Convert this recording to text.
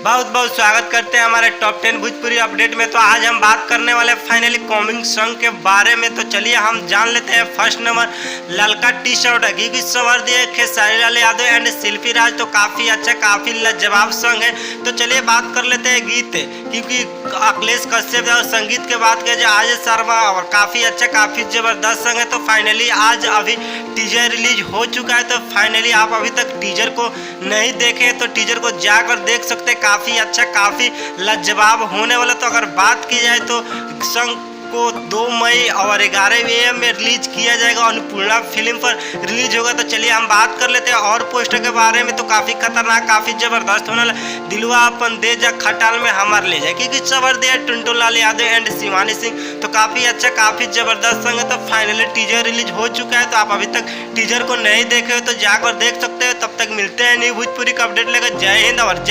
बहुत बहुत स्वागत करते हैं हमारे टॉप 10 भोजपुरी अपडेट में। तो आज हम बात करने वाले फाइनली कॉमिंग सॉन्ग के बारे में। तो चलिए हम जान लेते हैं। फर्स्ट नंबर ललका टी शर्ट है क्योंकि सवर दिए खेसारी लाल यादव एंड शिल्पी राज। तो काफ़ी अच्छा काफ़ी लाजवाब सॉन्ग है। तो चलिए बात कर लेते हैं गीत क्योंकि अखिलेश कश्यप और संगीत के बात किया जाए आज शर्मा और काफ़ी अच्छा काफ़ी ज़बरदस्त सॉन्ग है। तो फाइनली आज अभी टीजर रिलीज हो चुका है। तो फाइनली आप अभी तक टीजर को नहीं देखे तो टीजर को जाकर देख सकते हैं। काफ़ी अच्छा काफ़ी लाजवाब होने वाला। तो अगर बात की जाए तो सॉन्ग को 2 मई और 11 AM में रिलीज किया जाएगा। अन्नपूर्णा फिल्म पर रिलीज होगा। तो चलिए हम बात कर लेते हैं और पोस्टर के बारे में। तो काफ़ी खतरनाक काफ़ी ज़बरदस्त होने वाला। दिलवा अपन दे जा खटाल में हमार ले जाए क्योंकि सबर दिया टुनटुन लाल यादव एंड शिवानी सिंह। तो काफ़ी अच्छा काफ़ी ज़बरदस्त सॉन्ग है। तो फाइनली टीजर रिलीज हो चुका है। तो आप अभी तक टीजर को नहीं देखे हो तो जाकर देख सकते हो। तब तक मिलते हैं न्यू भोजपुरी का अपडेट लेकर। जय हिंद और